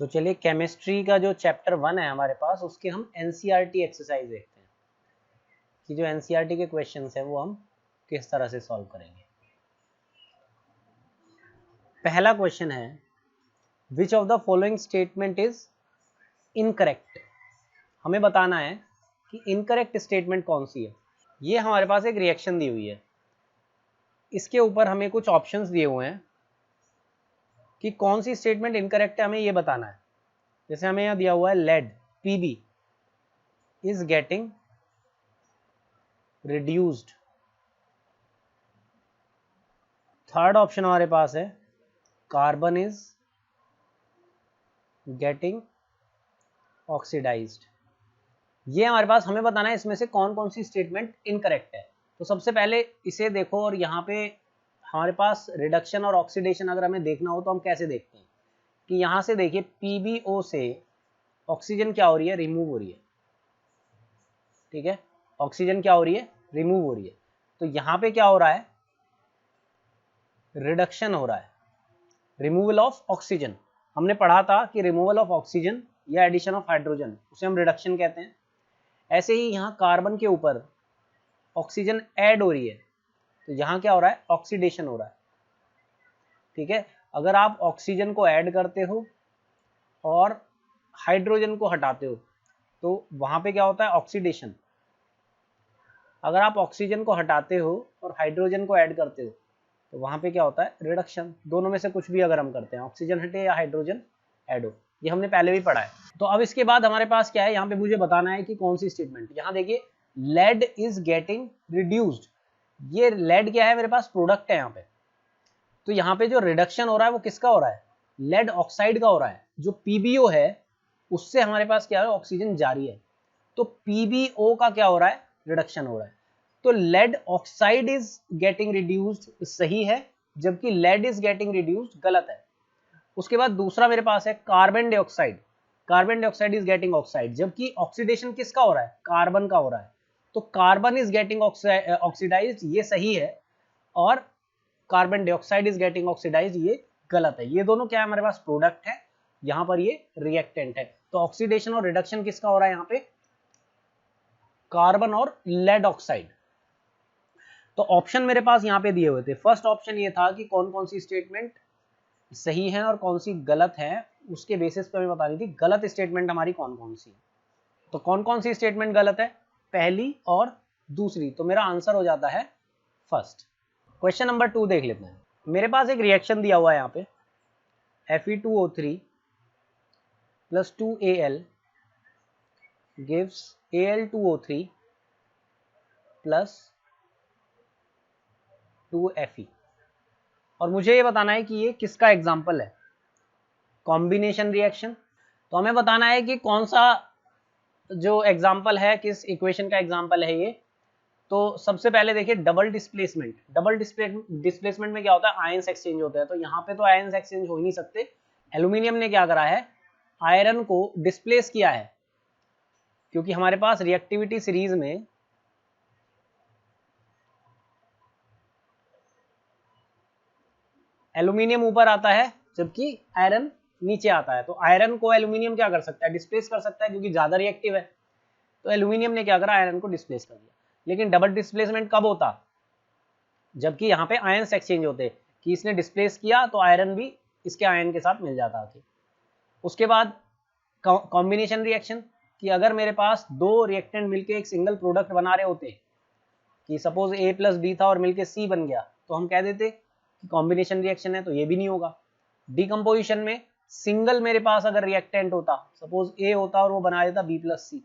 तो चलिए केमिस्ट्री का जो चैप्टर 1 है हमारे पास, उसके हम एनसीईआरटी एक्सरसाइज देखते हैं कि जो एनसीईआरटी के क्वेश्चंस है वो हम किस तरह से सॉल्व करेंगे। पहला क्वेश्चन है, which of the following statement is incorrect. हमें बताना है कि इनकरेक्ट स्टेटमेंट कौन सी है। ये हमारे पास एक रिएक्शन दी हुई है, इसके ऊपर हमें कुछ ऑप्शंस दिए हुए हैं कि कौन सी स्टेटमेंट इनकरेक्ट है, हमें ये बताना है। जैसे हमें यहाँ दिया हुआ है lead Pb is getting reduced. Third option हमारे पास है कार्बन इज गेटिंग ऑक्सीडाइज्ड। ये हमारे पास हमें बताना है इसमें से कौन कौन सी स्टेटमेंट इनकरेक्ट है। तो सबसे पहले इसे देखो, और यहाँ पे हमारे पास रिडक्शन और ऑक्सीडेशन अगर हमें देखना हो तो हम कैसे देखते हैं कि यहाँ से देखिए PbO से ऑक्सीजन क्या हो रही है, रिमूव हो रही है। ठीक है, ऑक्सीजन क्या हो रही है, रिमूव हो रही है। तो यहाँ पे क्या हो रहा है, रिडक्शन हो रहा है, रिमूवल ऑफ ऑक्सीजन। हमने पढ़ा था कि रिमूवल ऑफ ऑक्सीजन या एडिशन ऑफ हाइड्रोजन उसे हम रिडक्शन कहते हैं। ऐसे ही यहाँ कार्बन के ऊपर ऑक्सीजन ऐड हो रही है, तो यहाँ क्या हो रहा है, ऑक्सीडेशन हो रहा है। ठीक है, अगर आप ऑक्सीजन को ऐड करते हो और हाइड्रोजन को हटाते हो तो वहां पे क्या होता है, ऑक्सीडेशन। अगर आप ऑक्सीजन को हटाते हो और हाइड्रोजन को ऐड करते हो तो वहां पे क्या होता है, रिडक्शन। दोनों में से कुछ भी अगर हम करते हैं, ऑक्सीजन हटे या हाइड्रोजन ऐड हो, ये हमने पहले भी पढ़ा है। तो अब इसके बाद हमारे पास क्या है, यहाँ पे मुझे बताना है कि कौन सी स्टेटमेंट। यहाँ देखिए लेड इज गेटिंग रिड्यूस्ड, ये लेड क्या है, मेरे पास प्रोडक्ट है यहाँ पे। तो यहाँ पे जो रिडक्शन हो रहा है वो किसका हो रहा है, लेड ऑक्साइड का हो रहा है। जो PbO है उससे हमारे पास क्या है, ऑक्सीजन जारी है, तो PbO का क्या हो रहा है, रिडक्शन हो रहा है। तो lead oxide is getting reduced सही है, जबकि लेड इज गेटिंग रिड्यूस्ड गलत है। उसके बाद दूसरा मेरे पास है carbon dioxide, carbon dioxide is getting oxide, जबकि ऑक्सीडेशन किसका हो रहा है, कार्बन का हो रहा है। तो कार्बन इज गेटिंग ऑक्सीडाइज्ड, ये सही है, और carbon dioxide is getting oxidised ये गलत है। ये दोनों क्या है, हमारे पास प्रोडक्ट है, यहाँ पर ये रिएक्टेंट है। तो ऑक्सीडेशन और रिडक्शन किसका हो रहा है यहाँ पे, कार्बन और लेड ऑक्साइड। तो ऑप्शन मेरे पास यहाँ पे दिए हुए थे। फर्स्ट ऑप्शन ये था कि कौन कौन सी स्टेटमेंट सही है और कौन सी गलत है, उसके बेसिस पे हमें बतानी थी गलत स्टेटमेंट हमारी कौन कौन सी। तो कौन कौन सी स्टेटमेंट गलत है, पहली और दूसरी। तो मेरा आंसर हो जाता है फर्स्ट। क्वेश्चन नंबर 2 देख लेते हैं। मेरे पास एक रिएक्शन दिया हुआ है यहाँ पे, Fe2O3 plus 2Al gives Al2O3 plus 2Fe, और मुझे ये बताना है कि ये किसका एग्जाम्पल है, कॉम्बिनेशन रिएक्शन। तो हमें बताना है कि कौन सा जो एग्जाम्पल है, किस इक्वेशन का एग्जाम्पल है ये। तो सबसे पहले देखिए डबल डिस्प्लेसमेंट। डबल डिस्प्लेसमेंट में क्या होता है, आयंस एक्सचेंज होता है। तो यहाँ पे तो आयंस एक्सचेंज हो ही नहीं सकते। एल्यूमिनियम ने क्या करा है, आयरन को डिस्प्लेस किया है, क्योंकि हमारे पास रिएक्टिविटी सीरीज में एल्यूमिनियम ऊपर आता है जबकि आयरन नीचे आता है। तो आयरन को एल्यूमिनियम क्या कर सकता है, डिस्प्लेस कर सकता है, क्योंकि ज्यादा रिएक्टिव है। तो एल्यूमिनियम ने क्या करा, आयरन को डिस्प्लेस कर दिया। लेकिन डबल डिस्प्लेसमेंट कब होता, जबकि यहाँ पे आयंस एक्सचेंज होते, कि इसने डिस्प्लेस किया तो आयरन भी इसके आयन के साथ मिल जाता है। उसके बाद कॉम्बिनेशन रिएक्शन, कि अगर मेरे पास दो रिएक्टेंट मिलके एक सिंगल प्रोडक्ट बना रहे होते, कि सपोज A प्लस B था और मिलके C बन गया, तो हम कह देते कि कॉम्बिनेशन रिएक्शन है। तो ये भी नहीं होगा। डिकम्पोजिशन में सिंगल मेरे पास अगर रिएक्टेंट होता, सपोज A होता और वो बना देता B प्लस C,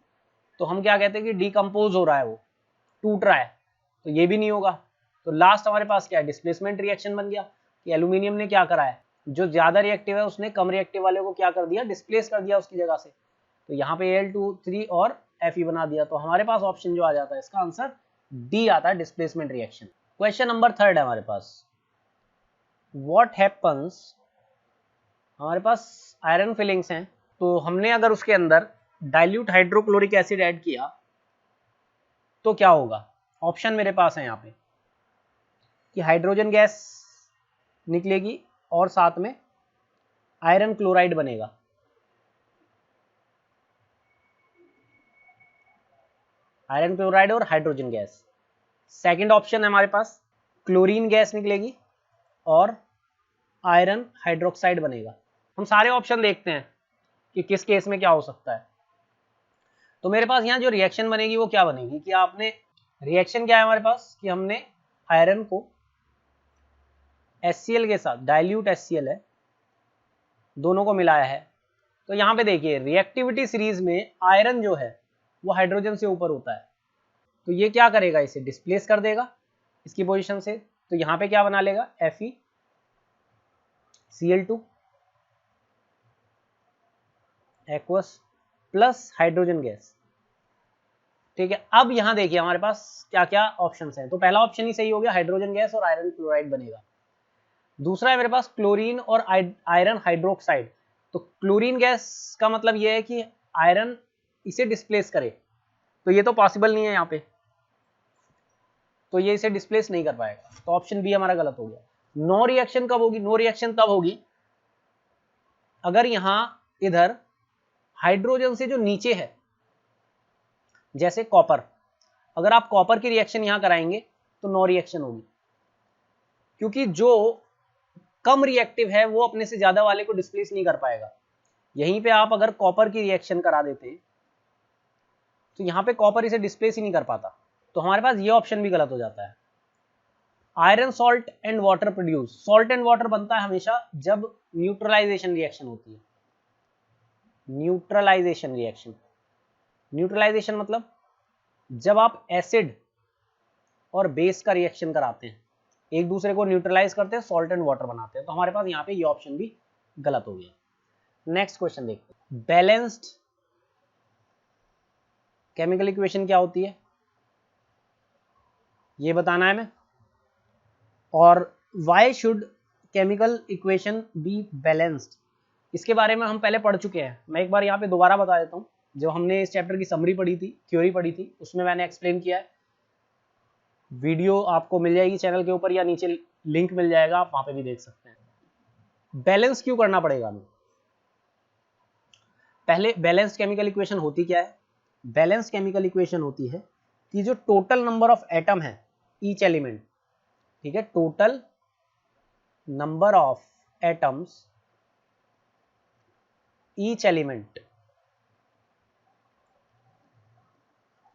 तो हम क्या कहते हैं कि डिकम्पोज हो रहा है, वो टूट रहा है। तो ये भी नहीं होगा। तो लास्ट हमारे पास क्या है, डिस्प्लेसमेंट रिएक्शन बन गया, कि एल्यूमिनियम ने क्या करा है, जो ज्यादा रिएक्टिव है उसने कम रिएक्टिव वाले को क्या कर दिया, डिस्प्लेस कर दिया उसकी जगह से। तो यहाँ पे Al2 और Fe बना दिया। तो हमारे पास ऑप्शन जो आ जाता है, इसका आंसर डी आता है, डिस्प्लेसमेंट रिएक्शन। क्वेश्चन नंबर 3 है हमारे पास, व्हाट हैपन्स। हमारे पास आयरन फिलिंग्स हैं, तो हमने अगर उसके अंदर डाइल्यूट हाइड्रोक्लोरिक एसिड ऐड किया तो क्या होगा। ऑप्शन मेरे पास है यहाँ पे कि हाइड्रोजन गैस निकलेगी और साथ में आयरन क्लोराइड बनेगा। आयरन क्लोराइड और हाइड्रोजन गैस। सेकंड ऑप्शन है हमारे पास क्लोरीन गैस निकलेगी और आयरन हाइड्रोक्साइड बनेगा। हम सारे ऑप्शन देखते हैं कि किस केस में क्या हो सकता है। तो मेरे पास यहाँ जो रिएक्शन बनेगी वो क्या बनेगी कि आपने रिएक्शन क्या है हमारे पास कि हमने आयरन को HCl के साथ, डाइल्यूट HCl है, दोनों को मिलाया है। तो यहाँ पे देखिए रिएक्टिविटी सीरीज में आयरन जो है वो हाइड्रोजन से ऊपर होता है, तो ये क्या करेगा, इसे डिस्प्लेस कर देगा इसकी पोजीशन से। तो यहाँ पे क्या बना लेगा, FeCl2 aqueous plus hydrogen gas. ठीक है, अब यहाँ देखिए हमारे पास क्या क्या ऑप्शंस हैं। तो पहला ऑप्शन ही सही हो गया, हाइड्रोजन गैस और आयरन क्लोराइड बनेगा। दूसरा है मेरे पास क्लोरीन और आयरन हाइड्रोक्साइड। तो क्लोरीन गैस का मतलब ये है कि आयरन इसे डिस्प्लेस करे, तो ये तो पॉसिबल नहीं है यहाँ पे, तो ये इसे डिस्प्लेस नहीं कर पाएगा, तो ऑप्शन बी हमारा गलत हो गया। नो रिएक्शन कब होगी, नो रिएक्शन तब होगी अगर यहां इधर हाइड्रोजन से जो नीचे है, जैसे कॉपर, अगर आप कॉपर की रिएक्शन यहां कराएंगे तो नो रिएक्शन होगी, क्योंकि जो कम रिएक्टिव है वो अपने से ज्यादा वाले को डिस्प्लेस नहीं कर पाएगा। यहीं पे आप अगर कॉपर की रिएक्शन करा देते तो यहां पे कॉपर इसे डिस्प्लेस ही नहीं कर पाता, तो हमारे पास ये ऑप्शन भी गलत हो जाता है। Iron salt and water produce, salt and water बनता है हमेशा जब न्यूट्रलाइजेशन रिएक्शन होती है। न्यूट्रलाइजेशन रिएक्शन, न्यूट्रलाइजेशन मतलब जब आप एसिड और बेस का रिएक्शन कराते हैं, एक दूसरे को न्यूट्रलाइज करते हैं, सॉल्ट एंड वाटर बनाते हैं। तो हमारे पास यहाँ पे ये ऑप्शन भी गलत हो गया। नेक्स्ट क्वेश्चन देखते हैं, बैलेंस्ड केमिकल इक्वेशन क्या होती है ये बताना है हमें, और why should chemical equation be balanced, इसके बारे में हम पहले पढ़ चुके हैं। मैं एक बार यहाँ पे दोबारा बता देता हूँ, जो हमने इस चैप्टर की समरी पढ़ी थी, थ्योरी पढ़ी थी, उसमें मैंने एक्सप्लेन किया है। वीडियो आपको मिल जाएगी चैनल के ऊपर या नीचे लिंक मिल जाएगा, आप वहां पे भी देख सकते हैं। बैलेंस क्यों करना पड़ेगा हमें, पहले बैलेंस केमिकल इक्वेशन होती क्या है। बैलेंस केमिकल इक्वेशन होती है कि जो टोटल नंबर ऑफ एटम है ईच एलिमेंट, ठीक है, total number of atoms each element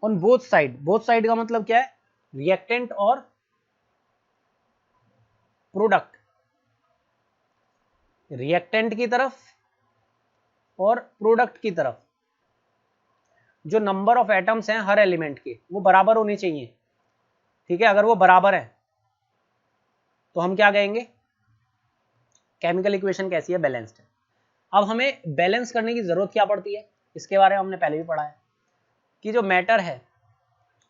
on both side, both side का मतलब क्या है, रिएक्टेंट और प्रोडक्ट, रिएक्टेंट की तरफ और प्रोडक्ट की तरफ जो नंबर ऑफ एटम्स हैं हर एलिमेंट के वो बराबर होने चाहिए। ठीक है, अगर वो बराबर है तो हम क्या कहेंगे, केमिकल इक्वेशन कैसी है, बैलेंस्ड है। अब हमें बैलेंस करने की जरूरत क्या पड़ती है, इसके बारे में हमने पहले भी पढ़ा है कि जो मैटर है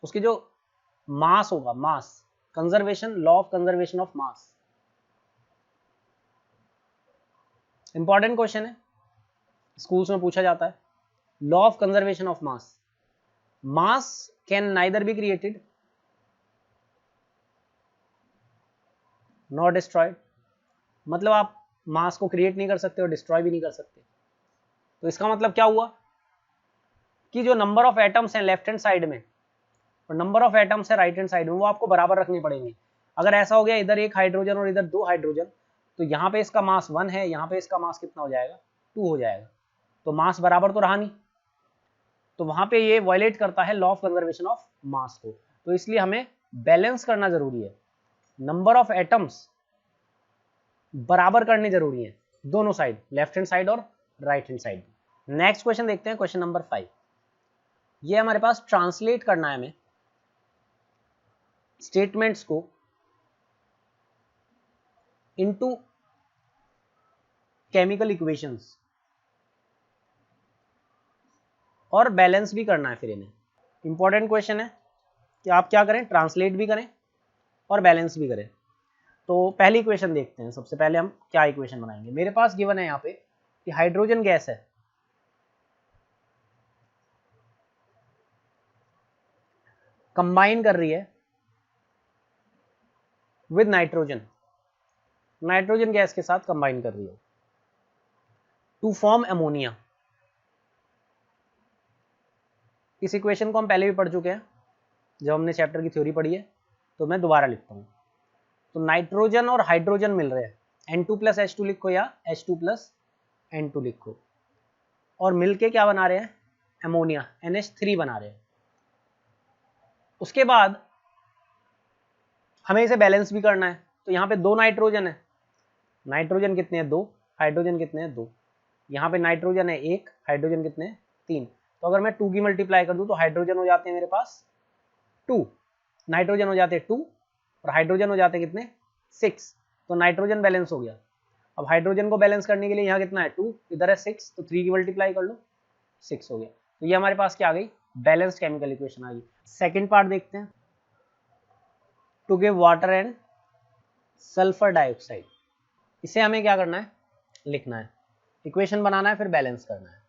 उसकी जो मास होगा, mass conservation, law of conservation of mass, important question है, स्कूल्स में पूछा जाता है। Law of conservation of mass, mass can neither be created not destroyed, मतलब आप मास को क्रिएट नहीं कर सकते और डिस्ट्रॉय भी नहीं कर सकते। तो इसका मतलब क्या हुआ कि जो नंबर ऑफ एटम्स हैं लेफ्ट हैंड साइड में और नंबर ऑफ एटम्स है राइट हैंड साइड में, वो आपको बराबर रखने पड़ेंगे। अगर ऐसा हो गया इधर एक हाइड्रोजन और इधर 2 हाइड्रोजन, तो यहाँ पे इसका मास 1 है, यहाँ पे इसका मास कितना हो जाएगा, 2 हो जाएगा, तो मास बराबर तो रहा नहीं, तो वहां पे ये वायलेट करता है law of conservation of mass को। तो इसलिए हमें बैलेंस करना जरूरी है, नंबर ऑफ एटम्स बराबर करने जरूरी है दोनों साइड, लेफ्ट हैंड साइड और right hand side. Next question देखते हैं, क्वेश्चन नंबर 5। ये हमारे पास ट्रांसलेट करना है हमें स्टेटमेंट्स को इनटू केमिकल इक्वेशंस और बैलेंस भी करना है फिर इन्हें। इंपॉर्टेंट क्वेश्चन है कि आप क्या करें, ट्रांसलेट भी करें और बैलेंस भी करें। तो पहली इक्वेशन देखते हैं, सबसे पहले हम क्या इक्वेशन बनाएंगे। मेरे पास गिवन है यहाँ पे कि हाइड्रोजन गैस है, कंबाइन कर रही है विद नाइट्रोजन, नाइट्रोजन गैस के साथ कंबाइन कर रही है टू फॉर्म अमोनिया। इस इक्वेशन को हम पहले भी पढ़ चुके हैं, जब हमने चैप्टर की थ्योरी पढ़ी है, तो मैं दोबारा लिखता हूँ। तो नाइट्रोजन और हाइड्रोजन मिल रहे हैं, N2 + H2 लिखो या H2 + N2 लिखो, और मिलके क्या बना रहे हैं, अमोनिया NH3 बना रहे हैं। उसके बाद हमें इसे बैलेंस भी करना है, तो यहाँ पे 2 नाइट्रोजन है, नाइट्रोजन कितने हैं 2, हाइड्रोजन कितने हैं 2, यहाँ पे नाइट्रोजन है 1, हाइड्रोजन कितने हैं 3। तो अगर मैं 2 की मल्टीप्लाई कर दूं तो हाइड्रोजन हो जाते हैं मेरे पास 2, नाइट्रोजन हो जाते हैं 2 और हाइड्रोजन हो जाते हैं कितने 6। तो नाइट्रोजन बैलेंस हो गया। अब हाइड्रोजन को बैलेंस करने के लिए यहाँ कितना है 2, इधर है 6, तो 3 की मल्टीप्लाई कर लो 6 हो गया। तो ये हमारे पास क्या आ गई, बैलेंस्ड केमिकल इक्वेशन आ गई। सेकेंड पार्ट देखते हैं, to give water and sulphur dioxide. इसे हमें क्या करना है, लिखना है, इक्वेशन बनाना है, फिर बैलेंस करना है।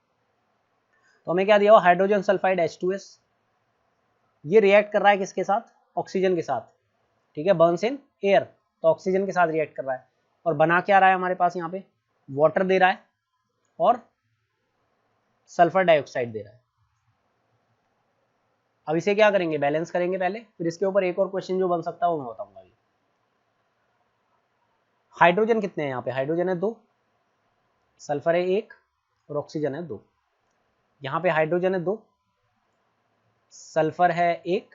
तो हमें क्या दिया हुआ, हाइड्रोजन सल्फाइड H2S, ये रिएक्ट कर रहा है किसके साथ, ऑक्सीजन के साथ, ठीक है, बर्न्स इन एयर, तो ऑक्सीजन के साथ रिएक्ट कर रहा है, और बना क्या रहा है हमारे पास यहाँ पे, वाटर दे रहा है और सल्फर डाइऑक्साइड दे रहा है। अब इसे क्या करेंगे, बैलेंस करेंगे पहले, फिर इसके ऊपर एक और क्वेश्चन जो बन सकता है वो मैं बताऊंगा। हाइड्रोजन कितने हैं यहाँ पे, हाइड्रोजन है 2, सल्फर है 1 और ऑक्सीजन है 2। यहाँ पे हाइड्रोजन है 2, सल्फर है 1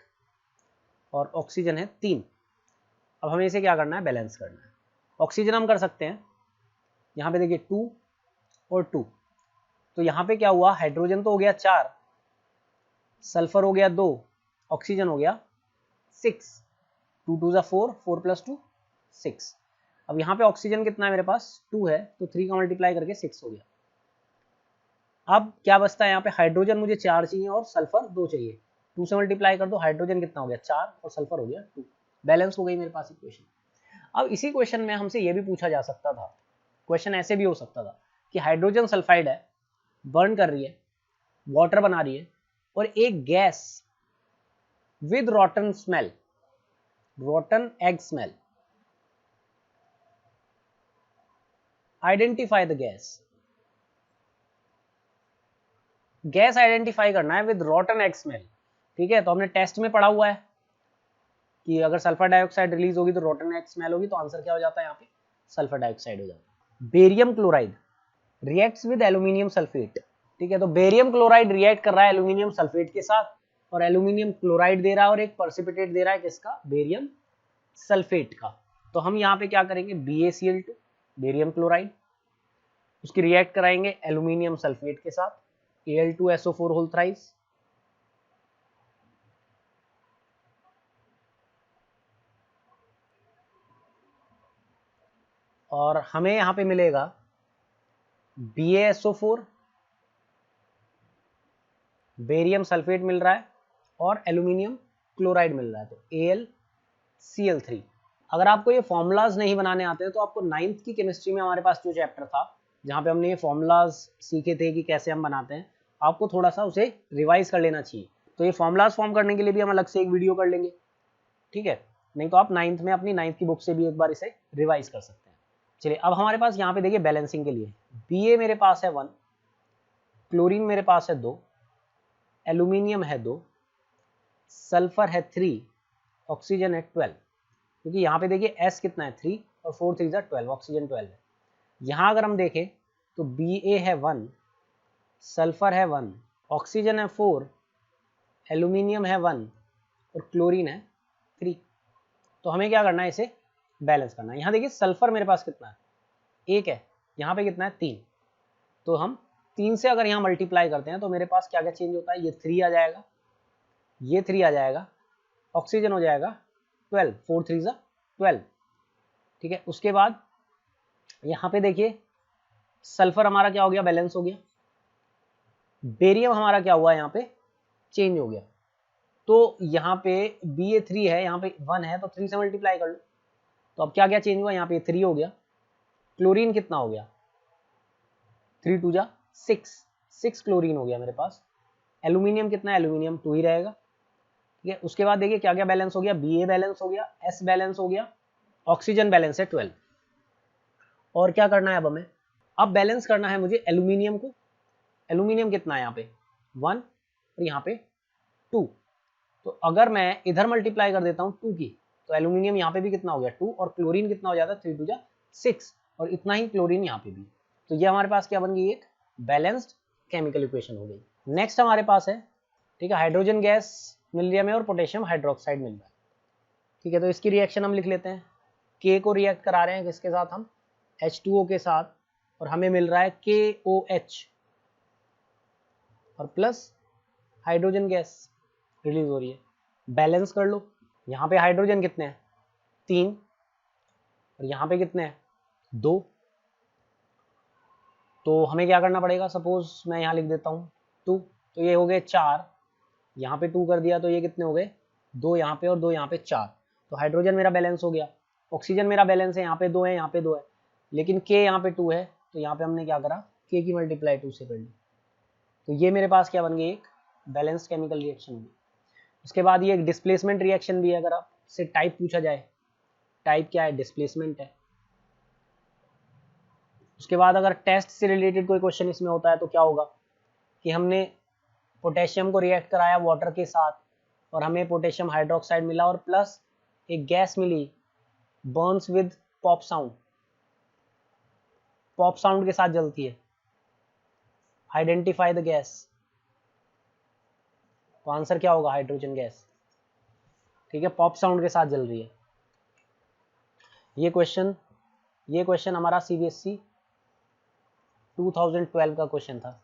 और ऑक्सीजन है 3। अब हमें इसे क्या करना है, बैलेंस करना है। ऑक्सीजन हम कर सकते हैं, यहाँ पे देखिए 2 और 2, तो यहाँ पे क्या हुआ, हाइड्रोजन तो हो गया 4, सल्फर हो गया 2, ऑक्सीजन हो गया 6, 2 2 4, 4 + 2 6। अब यहाँ पे ऑक्सीजन कितना है मेरे पास 2 है, तो 3 का मल्टीप्लाई करके 6 हो गया। अब क्या बचता है यहाँ पे, हाइड्रोजन मुझे 4 चाहिए और सल्फर 2 चाहिए, 2 से मल्टीप्लाई कर दो, हाइड्रोजन कितना हो गया 4 और सल्फर हो गया 2, बैलेंस हो गई मेरे पास इक्वेशन। अब इसी क्वेश्चन में हमसे ये भी पूछा जा सकता था, क्वेश्चन ऐसे भी हो सकता था कि हाइड्रोजन सल्फाइड है, बर्न कर रही है, वाटर बना रही है, और एक gas with रॉटन smell, रॉटन egg smell, identify the gas, gas identify करना है विद रॉटन एग स्मेल, ठीक है। तो हमने टेस्ट में पढ़ा हुआ है कि अगर सल्फर डाइऑक्साइड रिलीज होगी तो रॉटन एग स्मेल होगी, तो आंसर क्या हो जाता है यहाँ पे, सल्फर डाइऑक्साइड हो जाता है। Barium chloride reacts with aluminium sulphate, ठीक है, तो बेरियम क्लोराइड रिएक्ट कर रहा है एल्यूमिनियम सल्फेट के साथ, और एल्यूमिनियम क्लोराइड दे रहा है और एक पर्सिपिटेट दे रहा है किसका, बेरियम सल्फेट का। तो हम यहाँ पे क्या करेंगे, BaCl2 बेरियम क्लोराइड, उसकी रिएक्ट कराएंगे एल्यूमिनियम सल्फेट के साथ, Al2SO4 होल थ्राइस, और हमें यहाँ पे मिलेगा BaSO4, बेरियम सल्फेट मिल रहा है और एल्यूमिनियम क्लोराइड मिल रहा है, तो AlCl3। अगर आपको ये फॉर्मूलाज नहीं बनाने आते हैं तो आपको 9th की केमिस्ट्री में हमारे पास जो चैप्टर था जहाँ पे हमने ये फॉर्मूलाज सीखे थे कि कैसे हम बनाते हैं, आपको थोड़ा सा उसे रिवाइज कर लेना चाहिए। तो ये फॉर्मूलाज फॉर्म करने के लिए भी हम अलग से एक वीडियो कर लेंगे, ठीक है, नहीं तो आप 9th में अपनी 9th की बुक से भी एक बार इसे रिवाइज कर सकते हैं। चलिए अब हमारे पास यहाँ पे देखिए बैलेंसिंग के लिए Ba मेरे पास है 1, क्लोरीन मेरे पास है 2, एल्यूमिनियम है 2, सल्फर है 3, ऑक्सीजन है 12, क्योंकि यहाँ पे देखिए S कितना है 3 और 4 3 12, ऑक्सीजन 12 है। यहाँ अगर हम देखें तो Ba है 1, सल्फर है 1, ऑक्सीजन है 4, एल्यूमिनियम है 1 और क्लोरीन है 3। तो हमें क्या करना है, इसे बैलेंस करना है। यहाँ देखिए सल्फर मेरे पास कितना है, 1 है, यहाँ पे कितना है 3, तो हम 3 से अगर यहाँ मल्टीप्लाई करते हैं तो मेरे पास क्या क्या चेंज होता है, ये 3 आ जाएगा, ये 3 आ जाएगा, ऑक्सीजन हो जाएगा 12, 4 3 12, ठीक है। उसके बाद यहाँ पे देखिए सल्फर हमारा क्या हो गया, बैलेंस हो गया, बेरियम हमारा क्या हुआ, यहाँ पे चेंज हो गया, तो यहाँ पे Ba3 है, यहाँ पे 1 है, तो 3 से मल्टीप्लाई कर लो, तो अब क्या क्या चेंज हुआ, यहाँ पे 3 हो गया, क्लोरीन कितना हो गया 3 2 6 क्लोरीन हो गया मेरे पास, एल्यूमिनियम कितना है, एल्यूमिनियम 2 ही रहेगा, ठीक है। उसके बाद देखिए क्या क्या बैलेंस हो गया, Ba बैलेंस हो गया, S बैलेंस हो गया, ऑक्सीजन बैलेंस है 12। और क्या करना है अब हमें, अब बैलेंस करना है मुझे एल्यूमिनियम को, एल्यूमिनियम कितना है यहाँ पे 1 और यहाँ पे 2, तो अगर मैं इधर मल्टीप्लाई कर देता हूँ 2 की, तो एल्यूमिनियम यहाँ पे भी कितना हो गया 2, और क्लोरीन कितना हो जाता है 3 2 6, और इतना ही क्लोरीन यहाँ पे भी। तो ये हमारे पास क्या बन गई, एक बैलेंस्ड केमिकल इक्वेशन हो गई। नेक्स्ट हमारे पास है, ठीक है, हाइड्रोजन गैस मिल रही है हमें और पोटेशियम हाइड्रोक्साइड मिल रहा है, ठीक है। तो इसकी रिएक्शन हम लिख लेते हैं, के को रिएक्ट करा रहे हैं किसके साथ, हम H2O के साथ, और हमें मिल रहा है KOH और प्लस हाइड्रोजन गैस रिलीज हो रही है। बैलेंस कर लो, यहाँ पे हाइड्रोजन कितने हैं 3, और यहाँ पे कितने हैं 2। तो हमें क्या करना पड़ेगा, सपोज मैं यहाँ लिख देता हूँ 2, तो ये हो गए 4, यहाँ पे 2 कर दिया तो ये कितने हो गए 2 यहाँ पे और 2 यहाँ पे 4। तो हाइड्रोजन मेरा बैलेंस हो गया। ऑक्सीजन मेरा बैलेंस है, यहाँ पे 2 है, यहाँ पे 2 है, लेकिन के यहाँ पे 2 है, तो यहाँ पे हमने क्या करा, के की मल्टीप्लाई 2 से कर ली। तो ये मेरे पास क्या बन गई, एक बैलेंस्ड केमिकल रिएक्शन होगी। उसके बाद ये एक डिस्प्लेसमेंट रिएक्शन भी है, अगर आपसे टाइप पूछा जाए, टाइप क्या है, डिस्प्लेसमेंट है। उसके बाद अगर टेस्ट से रिलेटेड कोई क्वेश्चन इसमें होता है तो क्या होगा कि हमने पोटेशियम को रिएक्ट कराया वाटर के साथ और हमें पोटेशियम हाइड्रोक्साइड मिला और प्लस एक गैस मिली burns with pop sound, pop sound के साथ जलती है, आइडेंटिफाई द गैस। तो आंसर क्या होगा, हाइड्रोजन गैस, ठीक है, पॉप साउंड के साथ जल रही है। ये क्वेश्चन हमारा CBSE 2012 का क्वेश्चन था।